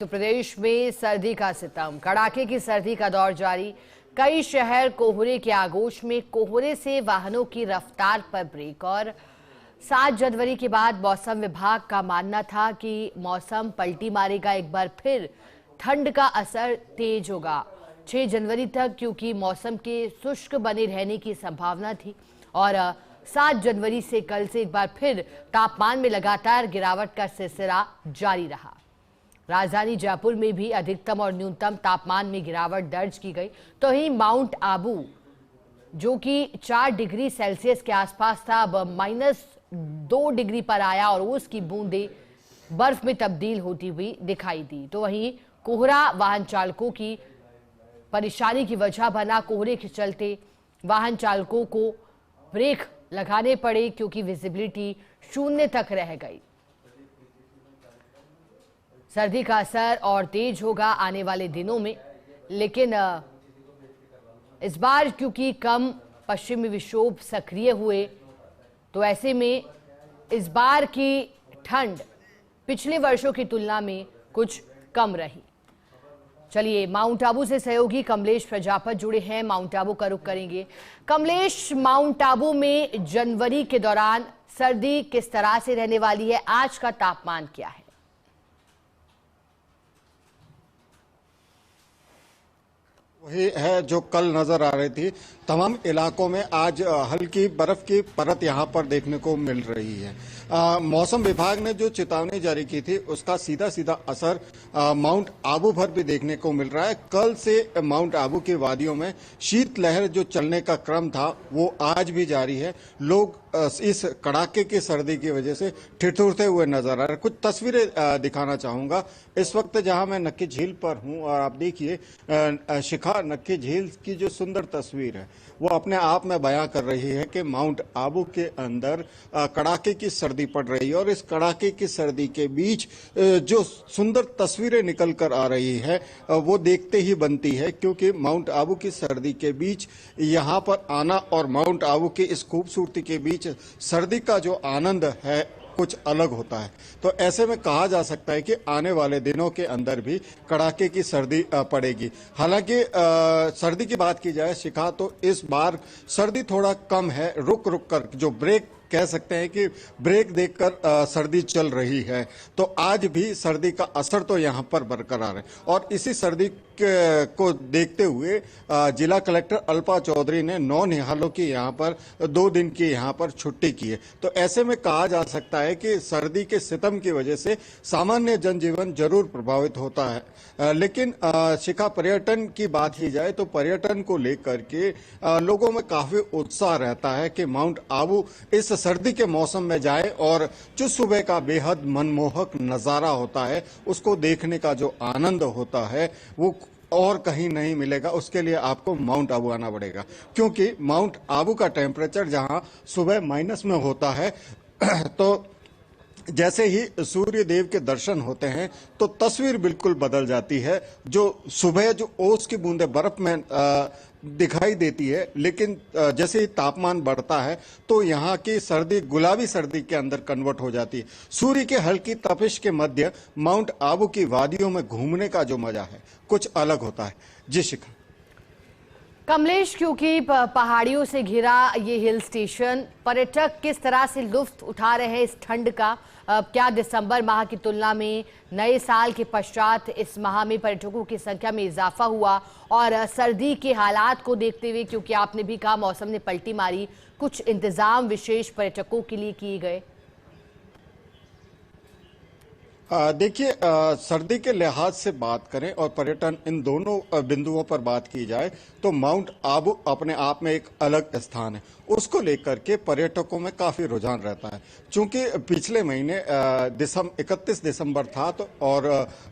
तो प्रदेश में सर्दी का सितम, कड़ाके की सर्दी का दौर जारी। कई शहर कोहरे के आगोश में। कोहरे से वाहनों की रफ्तार पर ब्रेक। और 7 जनवरी के बाद मौसम विभाग का मानना था कि मौसम पलटी मारेगा, एक बार फिर ठंड का असर तेज होगा 6 जनवरी तक, क्योंकि मौसम के शुष्क बने रहने की संभावना थी। और 7 जनवरी से कल से एक बार फिर तापमान में लगातार गिरावट का सिलसिला जारी रहा। राजधानी जयपुर में भी अधिकतम और न्यूनतम तापमान में गिरावट दर्ज की गई। तो ही माउंट आबू, जो कि 4 डिग्री सेल्सियस के आसपास था, अब -2 डिग्री पर आया और उसकी बूंदें बर्फ में तब्दील होती हुई दिखाई दी। तो वहीं कोहरा वाहन चालकों की परेशानी की वजह बना। कोहरे के चलते वाहन चालकों को ब्रेक लगाने पड़े, क्योंकि विजिबिलिटी 0 तक रह गई। सर्दी का असर और तेज होगा आने वाले दिनों में, लेकिन इस बार क्योंकि कम पश्चिमी विक्षोभ सक्रिय हुए, तो ऐसे में इस बार की ठंड पिछले वर्षों की तुलना में कुछ कम रही। चलिए, माउंट आबू से सहयोगी कमलेश प्रजापत जुड़े हैं, माउंट आबू का रुख करेंगे। कमलेश, माउंट आबू में जनवरी के दौरान सर्दी किस तरह से रहने वाली है? आज का तापमान क्या है? वही है जो कल नजर आ रही थी। तमाम इलाकों में आज हल्की बर्फ की परत यहां पर देखने को मिल रही है। मौसम विभाग ने जो चेतावनी जारी की थी उसका सीधा सीधा असर माउंट आबू पर भी देखने को मिल रहा है। कल से माउंट आबू की वादियों में शीतलहर जो चलने का क्रम था वो आज भी जारी है। लोग इस कड़ाके की सर्दी की वजह से ठिठुरते हुए नजर आ रहे हैं। कुछ तस्वीरें दिखाना चाहूंगा। इस वक्त जहां मैं नक्की झील पर हूं और आप देखिए शिखा नक्की झील की जो सुंदर तस्वीर है वो अपने आप में बयां कर रही है कि माउंट आबू के अंदर कड़ाके की सर्दी पड़ रही है। और इस कड़ाके की सर्दी के बीच जो सुंदर तस्वीरें निकल कर आ रही है वो देखते ही बनती है, क्योंकि माउंट आबू की सर्दी के बीच यहाँ पर आना और माउंट आबू की इस खूबसूरती के बीच सर्दी का जो आनंद है कुछ अलग होता है। तो ऐसे में कहा जा सकता है कि आने वाले दिनों के अंदर भी कड़ाके की सर्दी पड़ेगी। हालांकि सर्दी की बात की जाए शिखा, तो इस बार सर्दी थोड़ा कम है। रुक रुक कर जो ब्रेक कह सकते हैं कि ब्रेक देखकर सर्दी चल रही है। तो आज भी सर्दी का असर तो यहां पर बरकरार है। और इसी सर्दी को देखते हुए जिला कलेक्टर अल्पा चौधरी ने 9 निहालों की यहां पर 2 दिन की यहां पर छुट्टी की है। तो ऐसे में कहा जा सकता है कि सर्दी के सितम की वजह से सामान्य जनजीवन जरूर प्रभावित होता है। लेकिन शिखा, पर्यटन की बात की जाए तो पर्यटन को लेकर के लोगों में काफी उत्साह रहता है कि माउंट आबू इस सर्दी के मौसम में जाए और जो सुबह का बेहद मनमोहक नजारा होता है उसको देखने का जो आनंद होता है वो और कहीं नहीं मिलेगा। उसके लिए आपको माउंट आबू आना पड़ेगा, क्योंकि माउंट आबू का टेम्परेचर जहां सुबह माइनस में होता है तो जैसे ही सूर्य देव के दर्शन होते हैं तो तस्वीर बिल्कुल बदल जाती है। जो सुबह जो ओस की बूंदें बर्फ में दिखाई देती है, लेकिन जैसे ही तापमान बढ़ता है तो यहाँ की सर्दी गुलाबी सर्दी के अंदर कन्वर्ट हो जाती है। सूर्य के हल्की तपिश के मध्य माउंट आबू की वादियों में घूमने का जो मजा है कुछ अलग होता है। जी शिखा। कमलेश, क्योंकि पहाड़ियों से घिरा ये हिल स्टेशन, पर्यटक किस तरह से लुत्फ उठा रहे हैं इस ठंड का? क्या दिसंबर माह की तुलना में नए साल के पश्चात इस माह में पर्यटकों की संख्या में इजाफा हुआ? और सर्दी के हालात को देखते हुए, क्योंकि आपने भी कहा मौसम ने पलटी मारी, कुछ इंतजाम विशेष पर्यटकों के लिए किए गए? देखिए, सर्दी के लिहाज से बात करें और पर्यटन, इन दोनों बिंदुओं पर बात की जाए तो माउंट आबू अपने आप में एक अलग स्थान है। उसको लेकर के पर्यटकों में काफी रुझान रहता है। चूंकि पिछले महीने 31 दिसंबर था तो और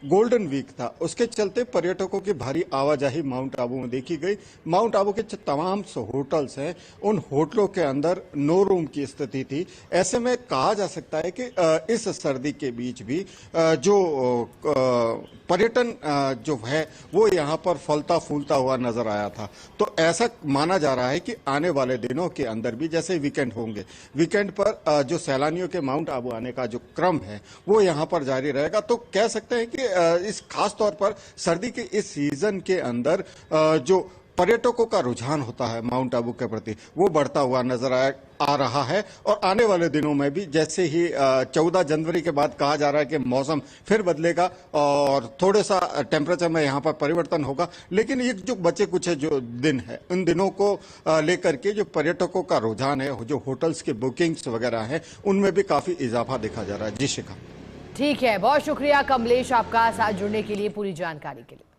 गोल्डन वीक था, उसके चलते पर्यटकों की भारी आवाजाही माउंट आबू में देखी गई। माउंट आबू के तमाम होटल्स हैं, उन होटलों के अंदर नो रूम की स्थिति थी। ऐसे में कहा जा सकता है कि इस सर्दी के बीच भी जो पर्यटन जो है वो यहाँ पर फलता फूलता हुआ नजर आया था। तो ऐसा माना जा रहा है कि आने वाले दिनों के के अंदर भी जैसे वीकेंड होंगे, वीकेंड पर जो सैलानियों के माउंट आबू आने का जो क्रम है वो यहाँ पर जारी रहेगा। तो कह सकते हैं कि इस खास तौर पर सर्दी के इस सीजन के अंदर जो पर्यटकों का रुझान होता है माउंट आबू के प्रति वो बढ़ता हुआ नजर आ रहा है। और आने वाले दिनों में भी जैसे ही 14 जनवरी के बाद कहा जा रहा है कि मौसम फिर बदलेगा और थोड़े सा टेम्परेचर में यहाँ पर परिवर्तन होगा, लेकिन ये जो बचे कुछ जो दिन है उन दिनों को लेकर के जो पर्यटकों का रुझान है, जो होटल्स की बुकिंग्स वगैरह है, उनमें भी काफी इजाफा देखा जा रहा है। जी शिखा। ठीक है, बहुत शुक्रिया कमलेश आपका साथ जुड़ने के लिए, पूरी जानकारी के लिए।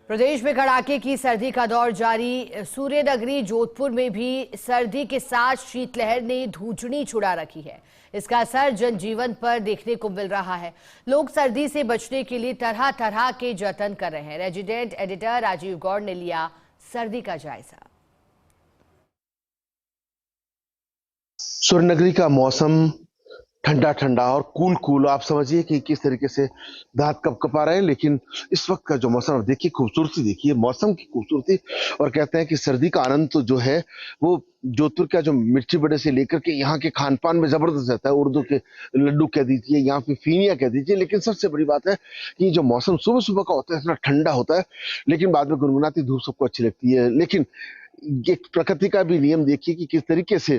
प्रदेश में कड़ाके की सर्दी का दौर जारी। सूर्यनगरी जोधपुर में भी सर्दी के साथ शीतलहर ने धूजनी छुड़ा रखी है। इसका असर जनजीवन पर देखने को मिल रहा है। लोग सर्दी से बचने के लिए तरह तरह के जतन कर रहे हैं। रेजिडेंट एडिटर राजीव गौड़ ने लिया सर्दी का जायजा। सूर्यनगरी का मौसम ठंडा ठंडा और कूल कूल, आप समझिए कि किस तरीके से दांत कपकपा रहे हैं। लेकिन इस वक्त का जो मौसम, देखिए खूबसूरती, देखिए मौसम की खूबसूरती। और कहते हैं कि सर्दी का आनंद तो जो है वो जोधपुर का जो मिर्ची बड़े से लेकर के यहाँ के खान पान में जबरदस्त रहता है। उर्दू के लड्डू कह दीजिए, यहाँ पे फीनिया कह दीजिए। लेकिन सबसे बड़ी बात है कि जो मौसम सुबह सुबह का होता है इतना ठंडा होता है, लेकिन बाद में गुनगुनाती धूप सबको अच्छी लगती है। लेकिन ये प्रकृति का भी नियम देखिए कि किस तरीके से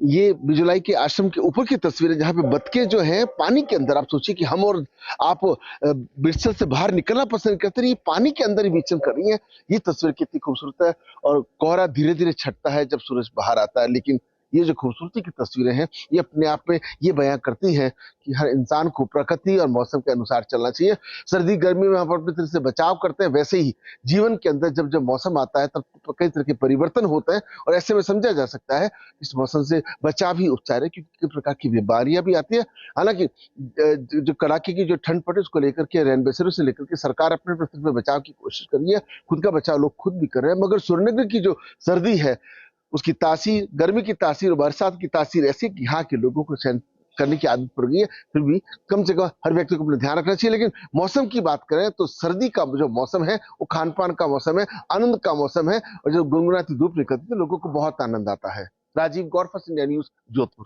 ये बिजुलाई के आश्रम के ऊपर की तस्वीरें, जहां पे बतखें जो हैं पानी के अंदर, आप सोचिए कि हम और आप बिस्तर से बाहर निकलना पसंद करते हैं, ये पानी के अंदर ही विचरण कर रही है। ये तस्वीर कितनी खूबसूरत है। और कोहरा धीरे धीरे छटता है जब सूरज बाहर आता है, लेकिन ये जो खूबसूरती की तस्वीरें हैं ये अपने आप में ये बयां करती हैं कि हर इंसान को प्रकृति और मौसम के अनुसार चलना चाहिए। सर्दी गर्मी में हम अपनी तरह से बचाव करते हैं, वैसे ही जीवन के अंदर जब जब मौसम आता है तब कई तरह के परिवर्तन होते हैं। और ऐसे में समझा जा सकता है इस मौसम से बचाव ही उपचार है, क्योंकि कई प्रकार की बीमारियां भी आती है। हालांकि जो कड़ाके की जो ठंड पड़े उसको लेकर के, रैनबसेरों से लेकर के सरकार अपने प्रति में बचाव की कोशिश कर रही है। खुद का बचाव लोग खुद भी कर रहे हैं। मगर सूर्यनगरी की जो सर्दी है उसकी तासीर, गर्मी की तासीर और बरसात की तासीर ऐसी कि यहाँ के लोगों को सहन करने की आदत पड़ गई है। फिर भी कम से कम हर व्यक्ति को अपना ध्यान रखना चाहिए। लेकिन मौसम की बात करें तो सर्दी का जो मौसम है वो खान पान का मौसम है, आनंद का मौसम है। और जब गुनगुनाती धूप निकलती है तो लोगों को बहुत आनंद आता है। राजीव गौर, फर्स्ट इंडिया न्यूज, जोधपुर।